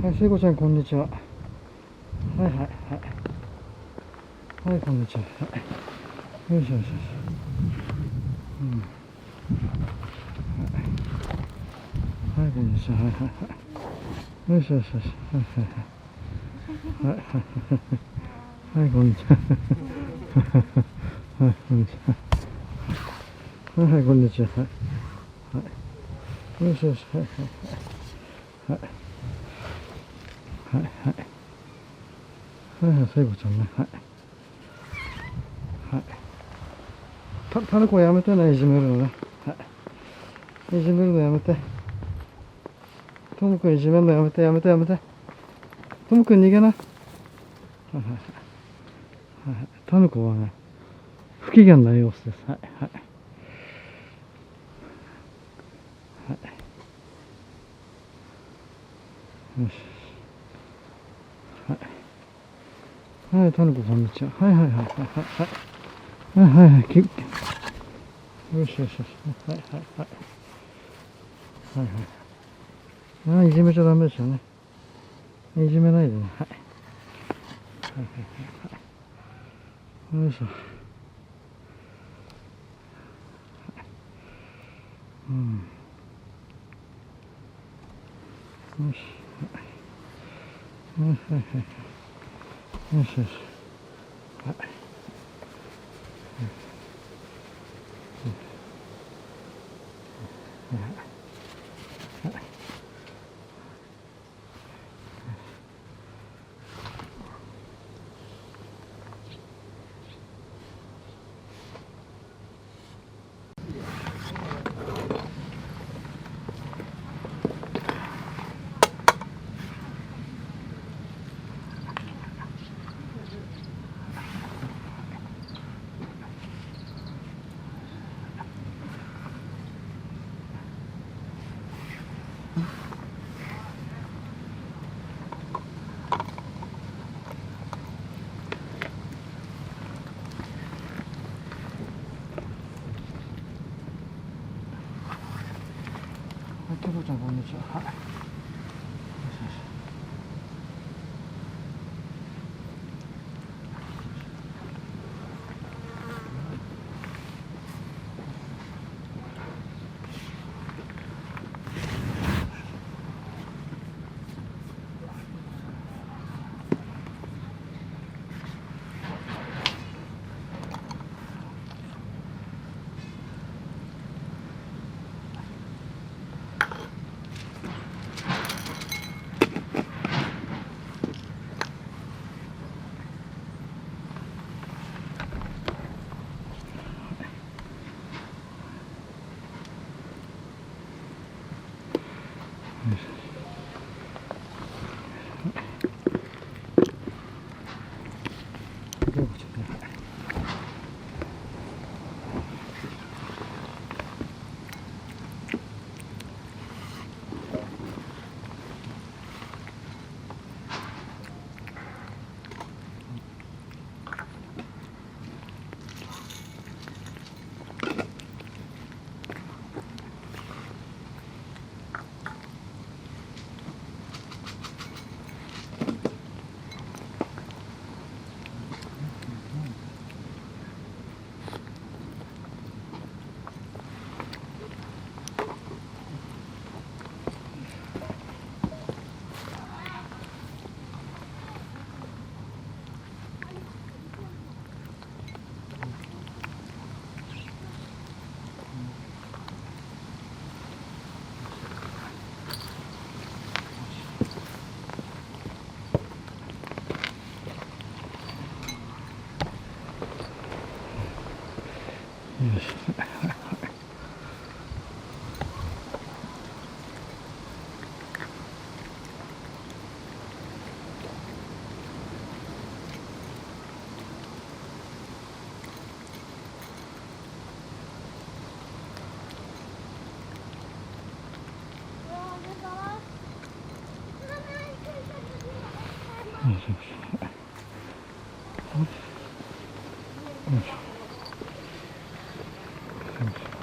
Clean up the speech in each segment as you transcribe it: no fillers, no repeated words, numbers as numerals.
はい、聖子ちゃん、こんにちは。はいはいはい。はい、こんにちは。はい、よいしょよいしょ。うん。はい、こんにちは。はいはいはい。よいしょよいしょ。はいはいはい。はいはいはい、こんにちは。はい、こんにちは。はいはい、こんにちは。はい。はい。よいしょよいしょ。はいはいはい。はいはいはい。はいはい、聖子ちゃんね。はい。はい。タヌコやめてね、いじめるのね。はい。いじめるのやめて。トムくんいじめるのやめて、やめて、やめて。トムくん逃げな。はいはいはい。タヌコはね、不機嫌な様子です。はいはい。はい。よし。はい。はい、タヌコこんにちは。はいはいはいはいはい。はいはいはい。よしよしよし。はいはいはい。はいはい。ああ、いじめちゃダメですよね。いじめないでね。はい。はいはいはい。よいしょ。うん。よし。はいはいはい。よしよし。はい。ケロちゃんこんにちは。はい。よしよし。ケロちゃんね。よし。よしよし。よし。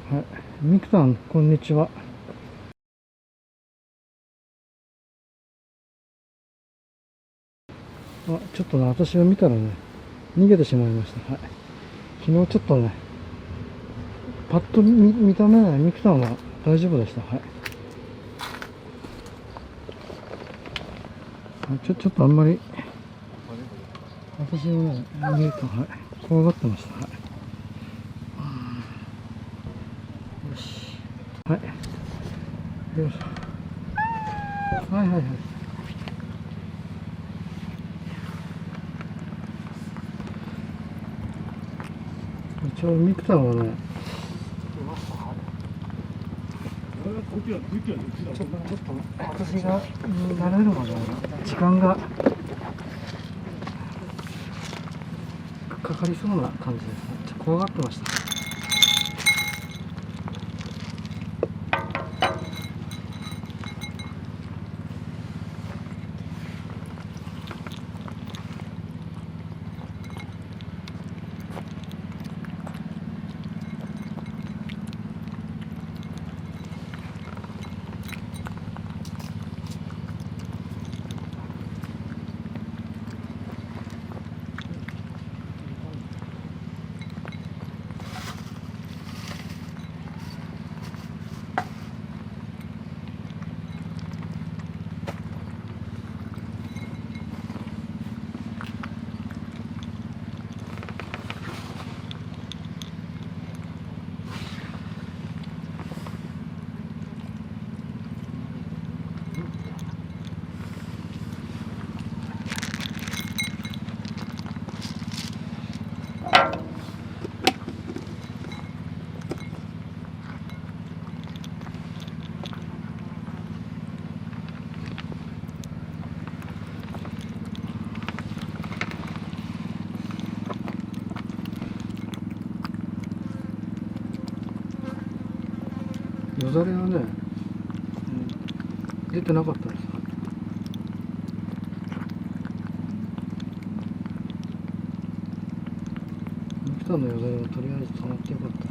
はい。ミクさん、こんにちは。あ、ちょっとね、私を見たらね、逃げてしまいました。はい。昨日ちょっとね、パッと見た目ね、ミクさんは大丈夫でした。はい。ちょっとあんまり、私をね、見ると、はい、怖がってました。はい。よし。はい。よいしょ。はいはいはい。一応、ミクさんはね、ちょっと私が慣れるまで時間がかかりそうな感じですね。ちょっと怖がってました。よだれはね、出てなかったです。ミクさんのよだれはとりあえず止まってよかった。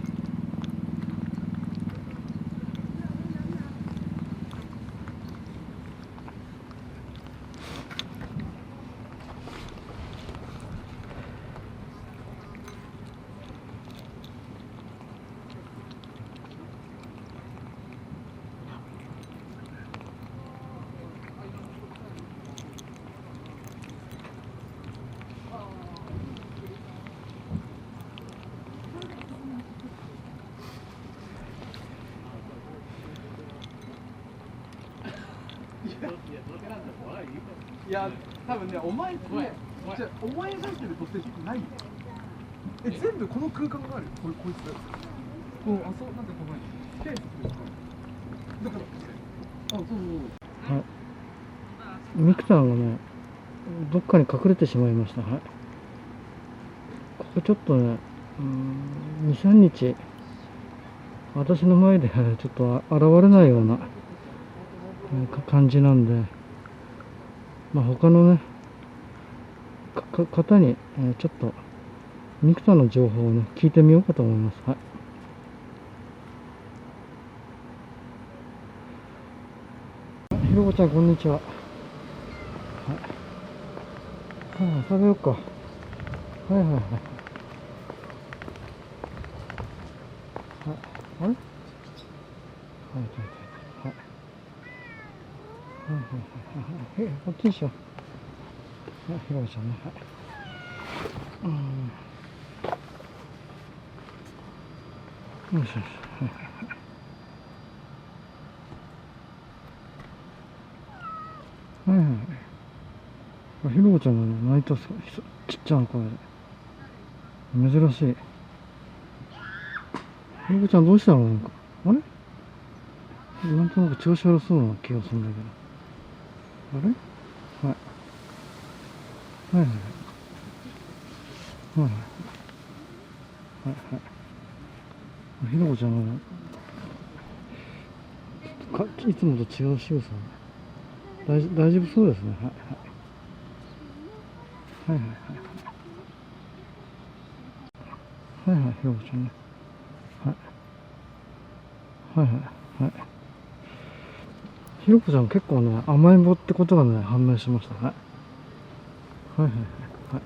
いや、多分ね、お前これ、じゃお前が入ってる土手ないよ。全部この空間があるよ。こいつ。そう、なんでここに。スペースだから、そう。はい。ミクさんがね、どっかに隠れてしまいました。はい。ここちょっとね、2、3日、私の前でちょっと現れないような感じなんで、まあ、他のね、方に、ちょっと、ミクさんの情報をね、聞いてみようかと思います。はい。ひろこちゃん、こんにちは。はい。食べようか。はいはいはい。はい。あれはいはいはい。はい。はいはいはい。こっちにしよう。はい、ひろこちゃんね。はい。よしよし。はいはいはい。ひろこちゃんがね、泣いたちっちゃな声で。珍しい。ひろこちゃんどうしたのなんか。あれなんとなく調子悪そうな気がするんだけど。あれはい。はいはいはい。はいはい。はいはい。ひろこちゃんが、いつもと違う仕草。大丈夫そうですね。はいはい。はいはいはい。はいはい、ひろこちゃんね。はい。はいはいはい。ひろこちゃん結構ね、甘えん坊ってことがね、判明しましたね。はいはいはいはい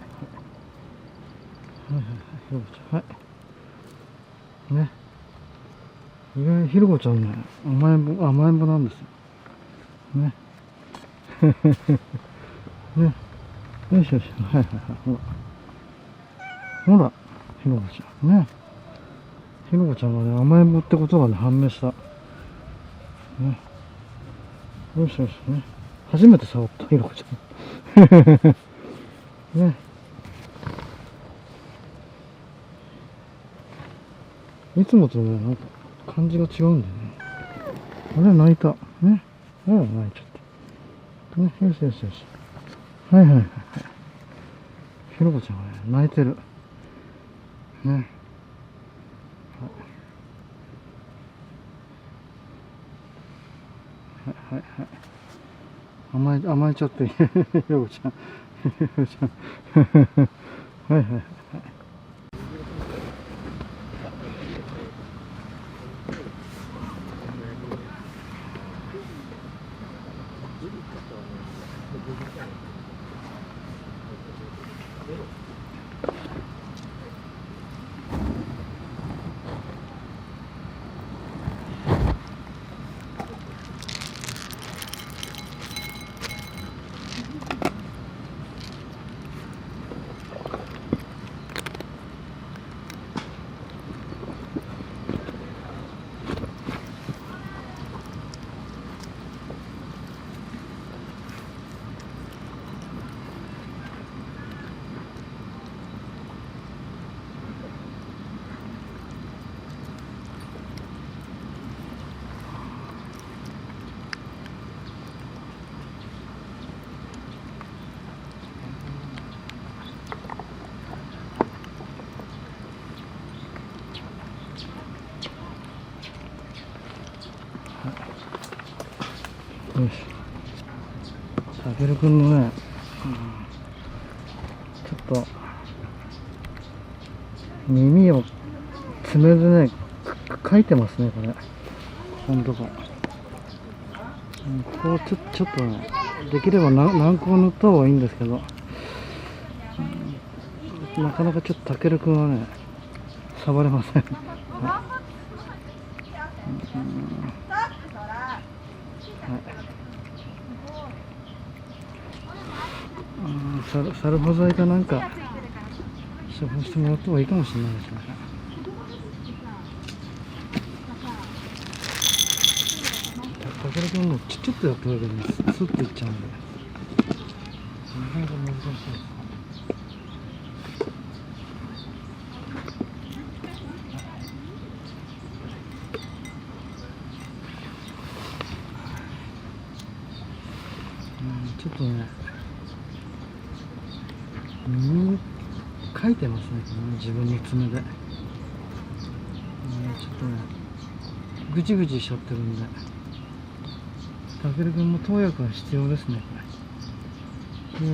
はいはいはい、ひろこちゃん、はい。ね。意外にひろこちゃんね、甘えん坊なんですよ。ね。ね。よしよし、はいはいはい、ほら。ほら、ひろこちゃん、ね。ひろこちゃんがね、甘えん坊ってことがね、判明した。ね。よしよし、ね。初めて触った、ひろこちゃん。ね。いつもとね、なんか感じが違うんだよね。あれ、泣いた。ね。あれ、泣いちゃった。ね。よしよしよし。はいはいはい。ひろこちゃんがね、泣いてる。ね。はいはいはい。甘えちゃって、ひろこちゃん。ひろこちゃん。はいはいはい。よし。たけるくんのね、ちょっと耳を爪でね、かいてますね、これ。ほんとか。ここをちょっとね、できれば軟膏塗った方がいいんですけど、なかなかちょっとたけるくんはね、触れません。サルホ剤かなんか処方してもらった方がいいかもしれないですね。たけるくんもちょっとやっただけでね、スッといっちゃうんで、なかなか難しいです。ちょっとね、耳かいてますね、自分の爪で。ちょっとね、ぐちぐちしちゃってるんで、たけるくんも投薬が必要ですね、これ。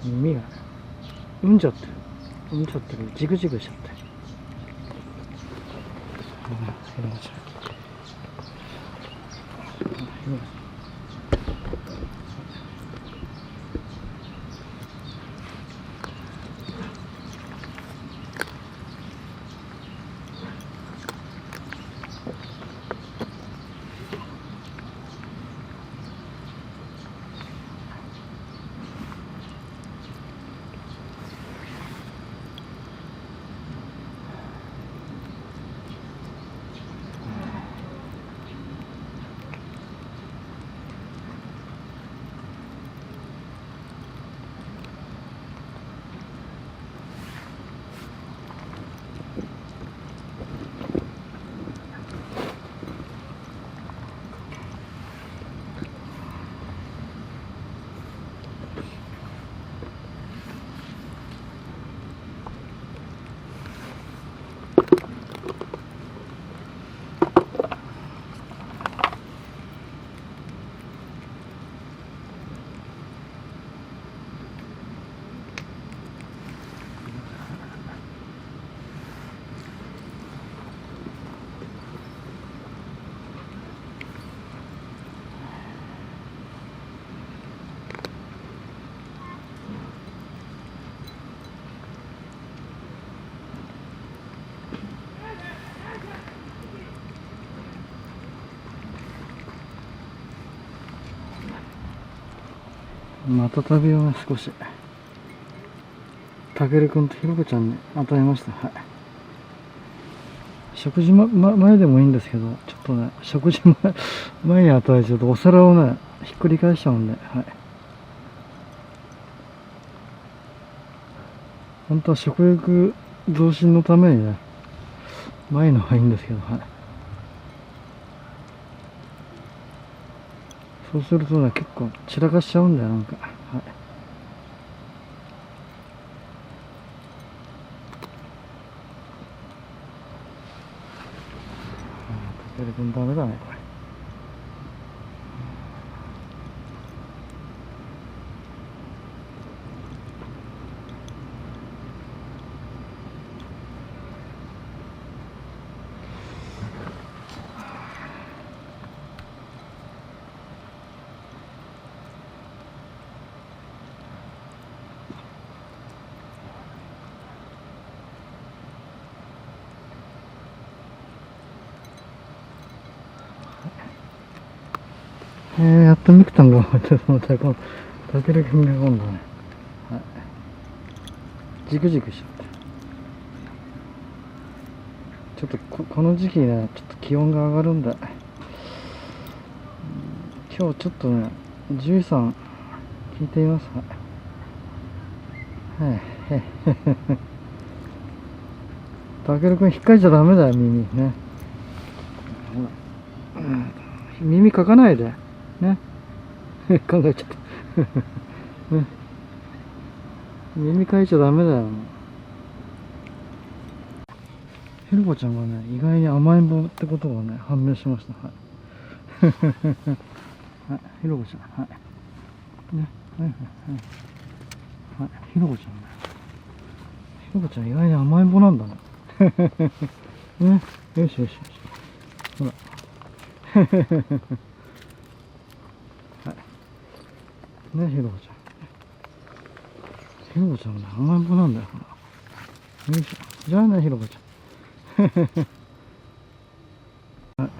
耳がうんじゃってる、ジグジグしちゃって。また旅をね、少し。たけるくんとひろこちゃんに与えました。はい。食事前でもいいんですけど、ちょっとね、食事前に与えちゃうとお皿をね、ひっくり返しちゃうんで、はい。本当は食欲増進のためにね、前のはいいんですけど、はい。そうするとね、結構散らかしちゃうんだよ、なんか。はい。たけるくんダメだね、これ。やっとミクタンが終わって、そのたけるくんが今度ね、はい。ジクジクしちゃって。ちょっとこの時期ね、ちょっと気温が上がるんで、今日ちょっとね、獣医さん聞いてみます。はい。はい。たけるくん引っかいちゃダメだよ、耳ね。ほら、耳かかないでね。考えちゃった、ね、耳かいちゃダメだよ。ひろこちゃんがね、意外に甘えん坊ってことがね、判明しました。はい。はい、ひろこちゃん、はい。ね、はいはいはい。はい、ひろこちゃんね。ひろこちゃん意外に甘えん坊なんだね。ね、よしよしよし。ほら。はい。ね、ひろこちゃん。ひろこちゃんね、甘えん坊なんだよ。ほら。よいしょ。じゃあね、ひろこちゃん。はい。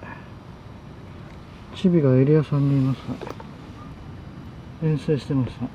チビがエリアさんにいます。はい、遠征してます。はい。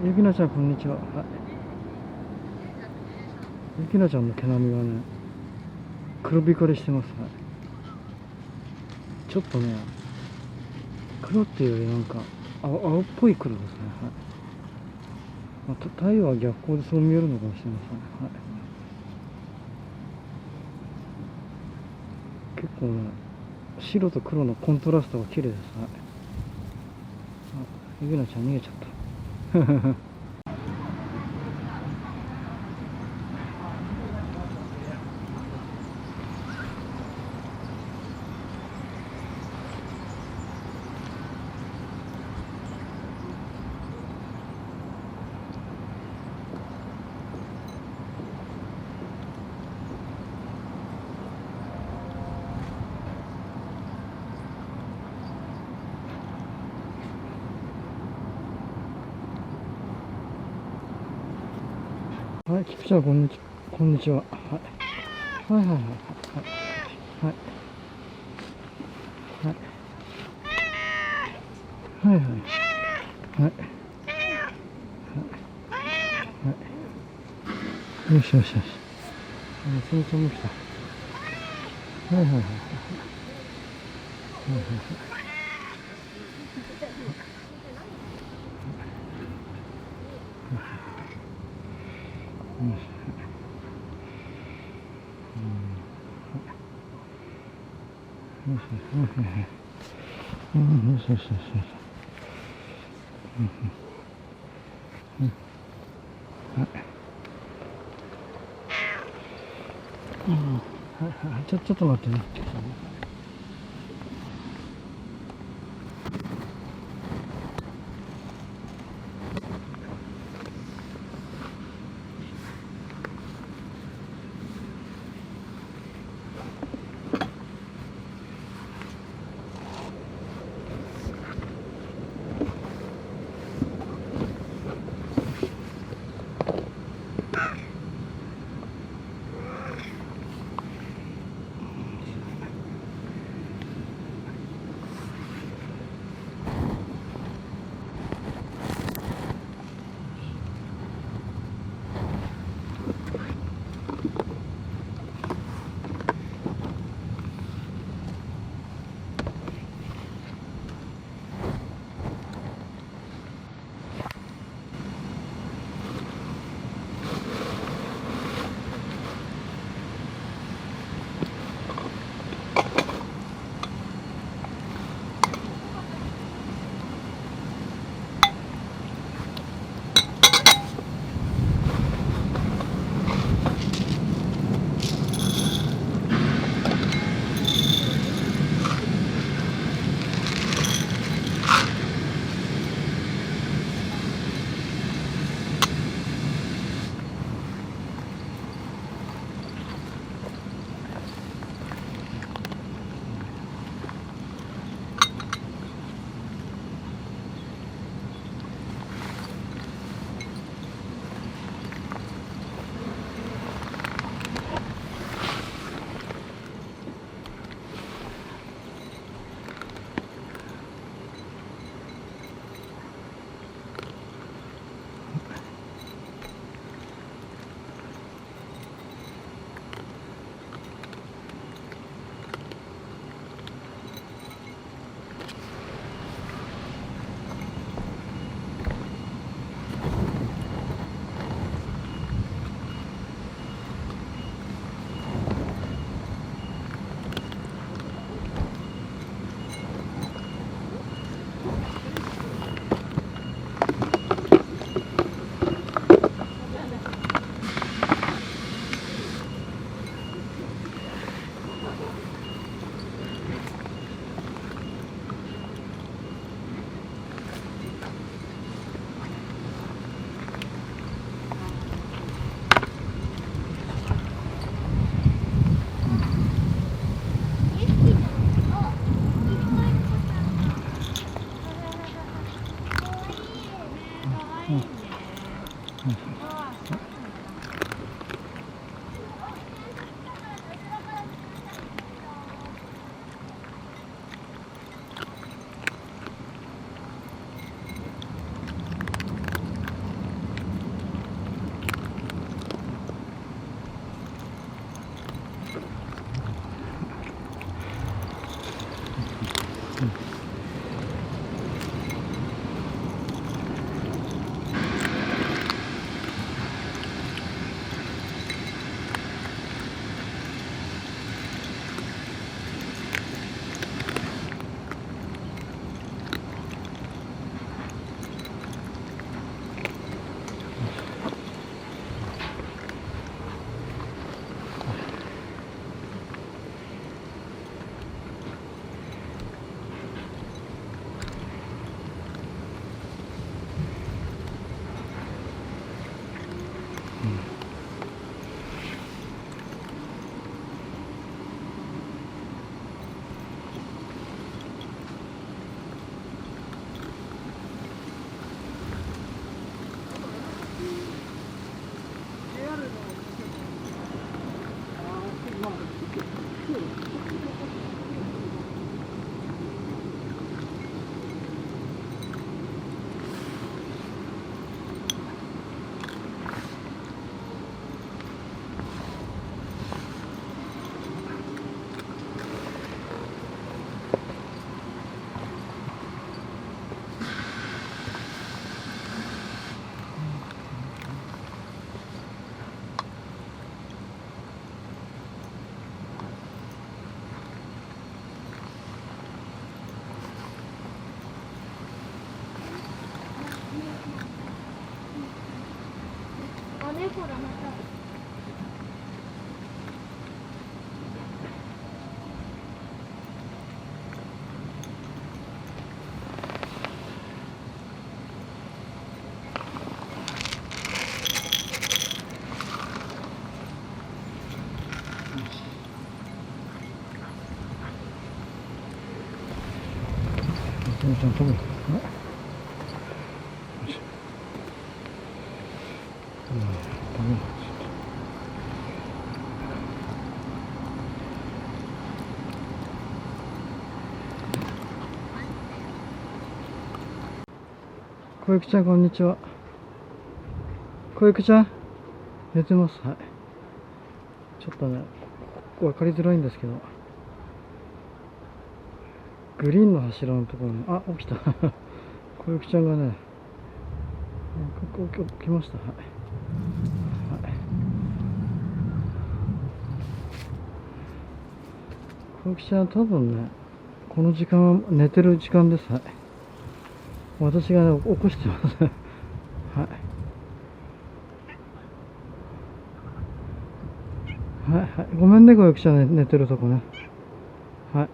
ゆきなちゃんこんにちは。はい。ゆきなちゃんの毛並みはね、黒光りしてます。はい。ちょっとね、黒っていうよりなんか青っぽい黒ですね。はい。まあ、太陽は逆光でそう見えるのかもしれません。はい。結構ね、白と黒のコントラストが綺麗です。はい。あ、ゆきなちゃん逃げちゃった。はい、菊ちゃんこんにちは。はい。はいはいはいはいはいはいはいはいはいはいよしよしよし。すみちゃんも来た。はいはいはいはいはいはいはい。よしよしよしよし。はいはい。ちょっと待ってね。あ、猫だ、また。ちゃん飛ぶ。小雪ちゃん、こんにちは。小雪ちゃん、寝てます。はい。ちょっとね、分かりづらいんですけど、グリーンの柱のところに、あ、起きた。小雪ちゃんがね、起きました。はい。はい、小雪ちゃん、多分ね、この時間は寝てる時間です。はい。私がね、起こしてます。はい。はいはい、ごめんね、小雪ちゃん、ね、寝てるとこね。はい。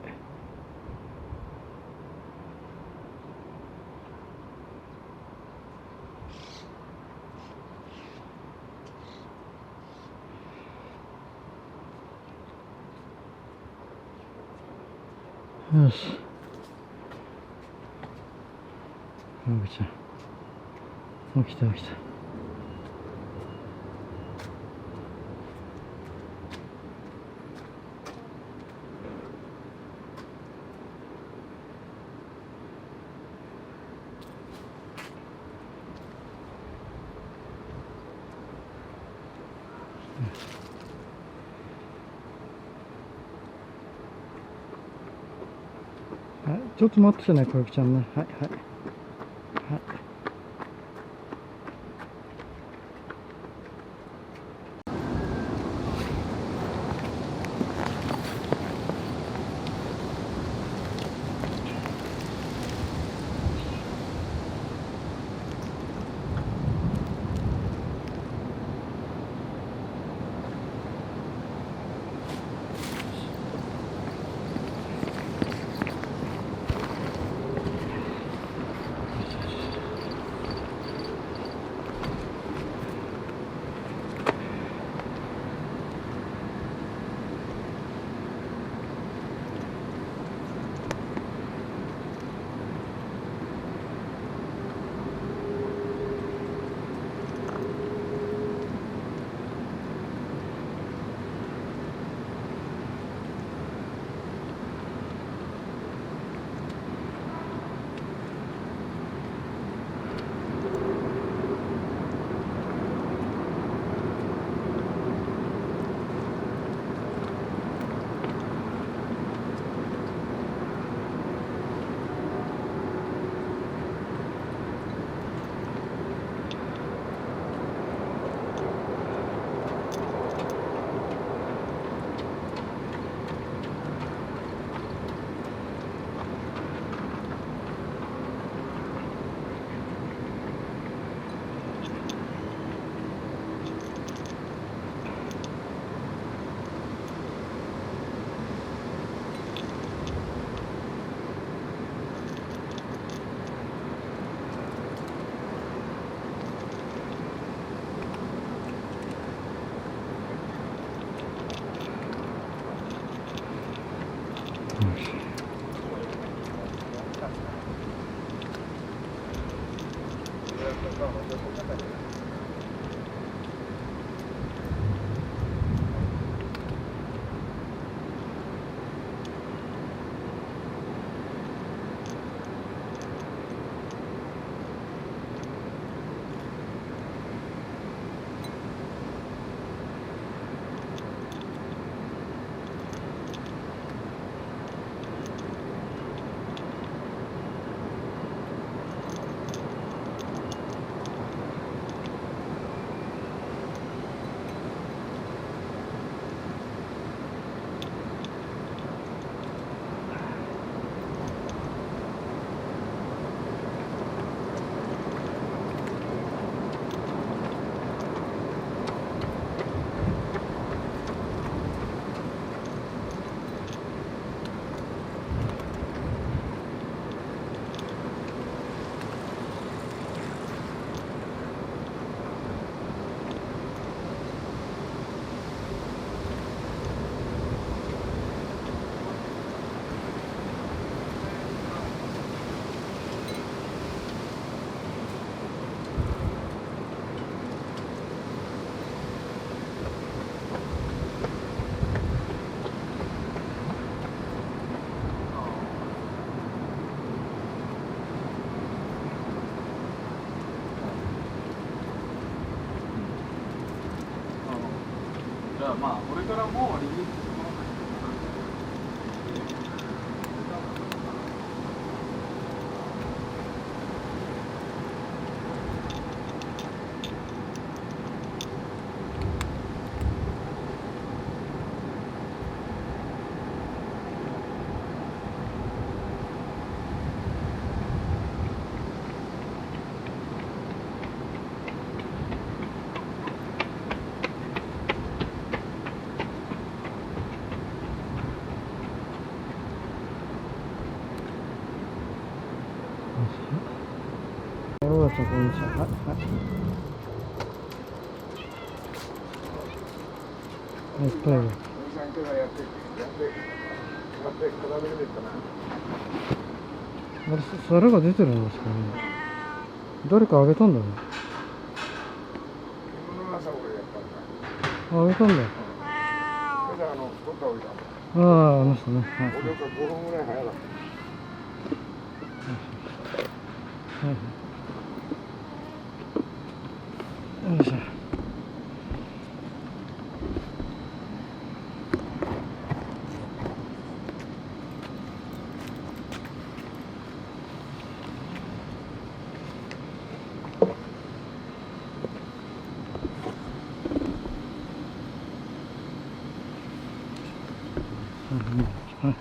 よし。小雪ちゃん、起きた起きた。はい、ちょっと待ってね、小雪ちゃんね。はいはい。はい。じゃあまあこれからもリリースしてもらっておばあちゃん、こんにちは。はい、はい。いっぱいいる。あれ、皿が出てるんですかね。誰かあげたんだね。あげたんだ。ああ、あの人ね。はい。はいはい。よいしょ。はい。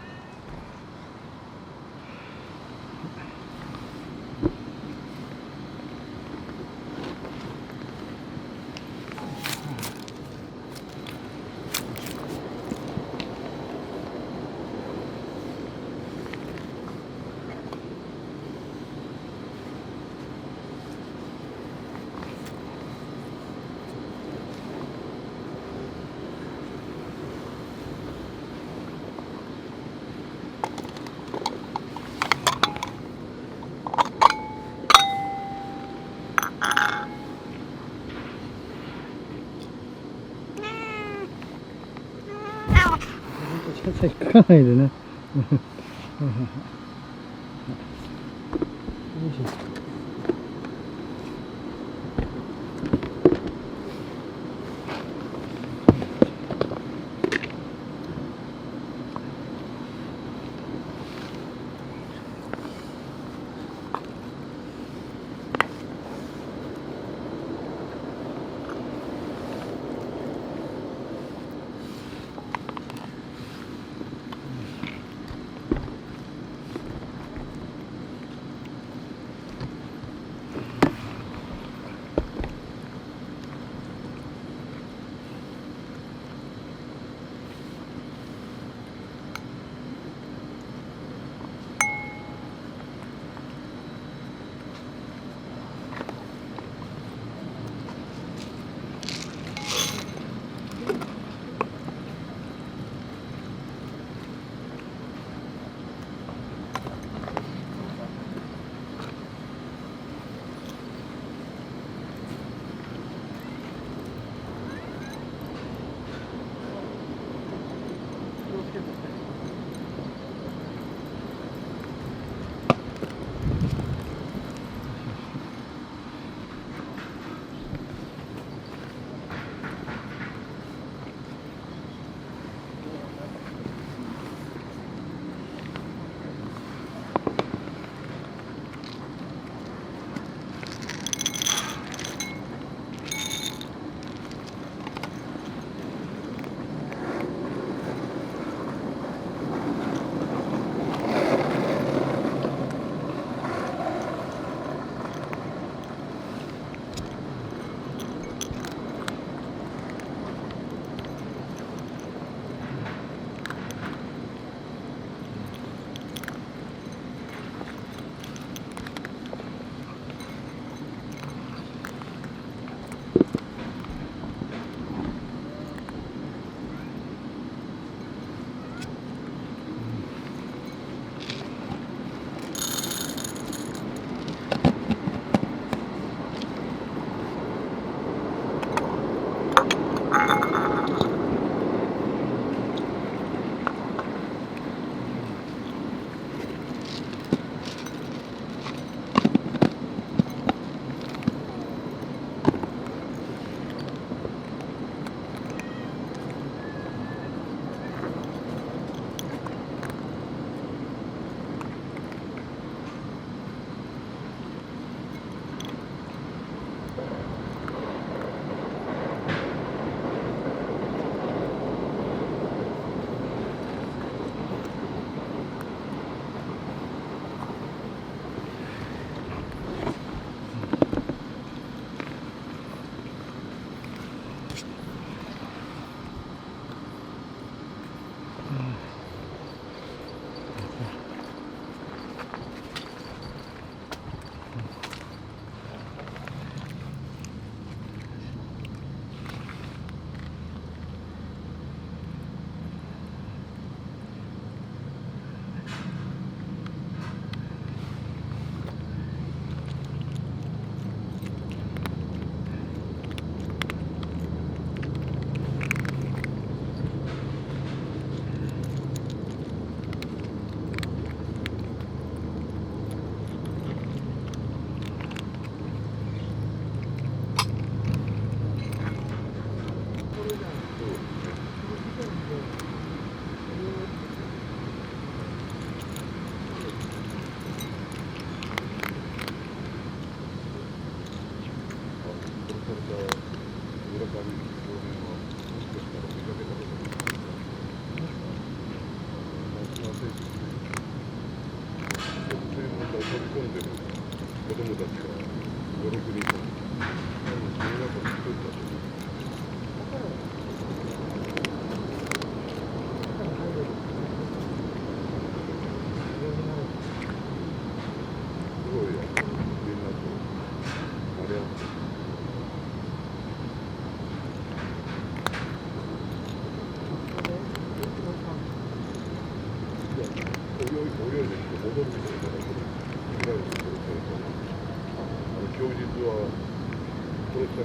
近づかないでね。よいしょ。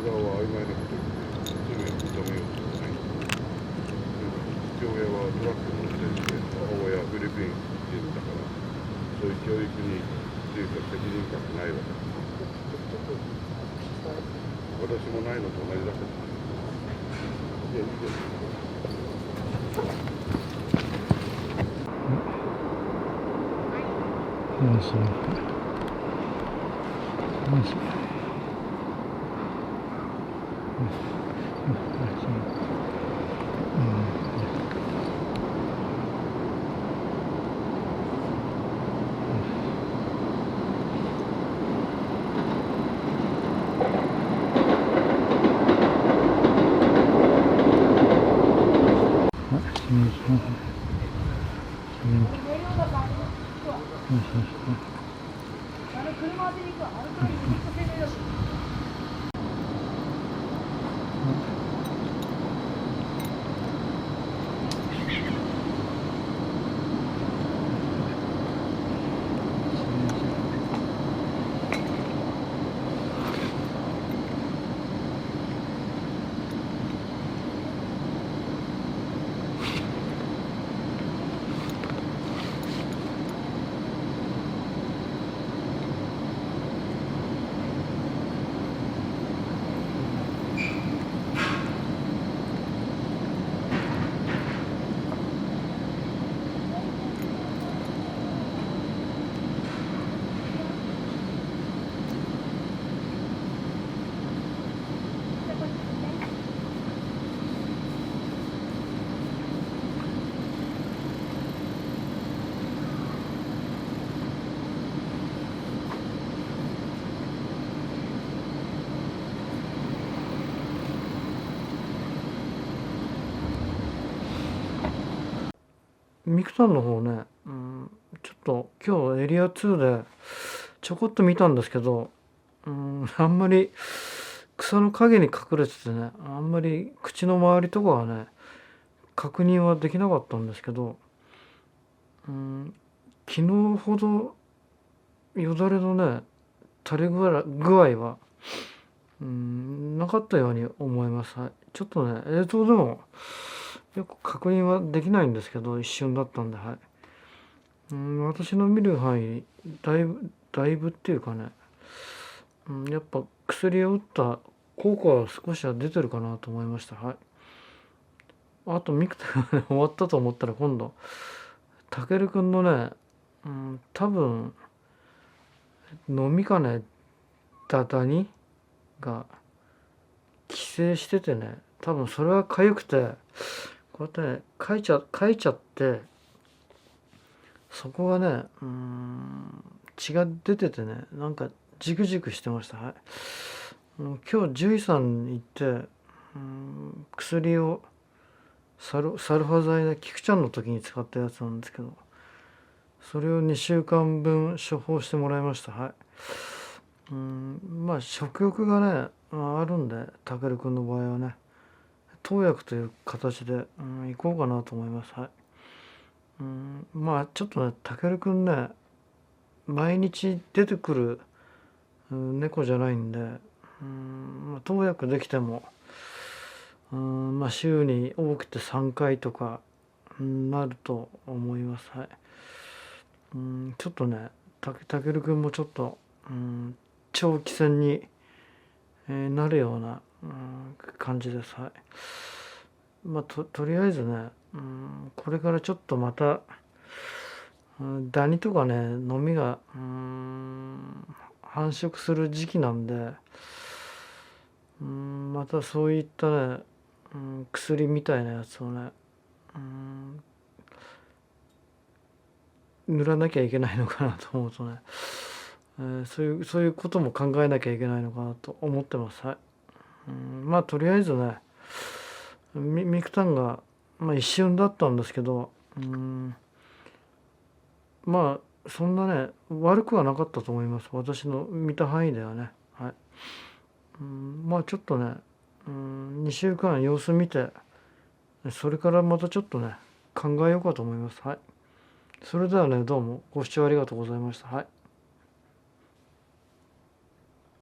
側は曖昧なことを言って罪を認めようとしない。父親はトラックの運転手で、母親はフィリピン人だから、そういう教育について責任感がないわけだ。私もないのと同じだけど。いや、いいです。よしよし。ミクタンの方ね、ちょっと今日エリア2でちょこっと見たんですけど、あんまり草の陰に隠れててね、あんまり口の周りとかはね確認はできなかったんですけど、昨日ほどよだれのね垂れ具合はなかったように思います。はい、ちょっとね映像でもよく確認はできないんですけど、一瞬だったんで、はい、私の見る範囲だいぶっていうかね、やっぱ薬を打った効果は少しは出てるかなと思いました。はい、あとミクタが、ね、終わったと思ったら今度たけるくんのね、多分飲みかねダニが寄生しててね、多分それは痒くてこうやってねかいちゃって、そこがね血が出ててね、なんかジクジクしてました。はい、今日獣医さんに行って薬をサルファ剤でキクちゃんの時に使ったやつなんですけど、それを2週間分処方してもらいました。はい、まあ食欲がねあるんで、たけるくんの場合はね投薬という形で、行こうかなと思います。はい、まあちょっとねたけるくんね毎日出てくる猫じゃないんで、投薬できてもまあ週に多くて3回とかなると思います。はい、ちょっとねたけるくんもちょっと長期戦になるような感じです。はい、まあとりあえずね、これからちょっとまたダニとかね飲みが繁殖する時期なんで、またそういったね、薬みたいなやつをね、塗らなきゃいけないのかなと思うとね、そういうことも考えなきゃいけないのかなと思ってます。はい、まあとりあえずねミクタンが、一瞬だったんですけど、まあそんなね悪くはなかったと思います、私の見た範囲ではね。はい、まあちょっとね、2週間様子見て、それからまたちょっとね考えようかと思います。はい、それではねどうもご視聴ありがとうございました。はい。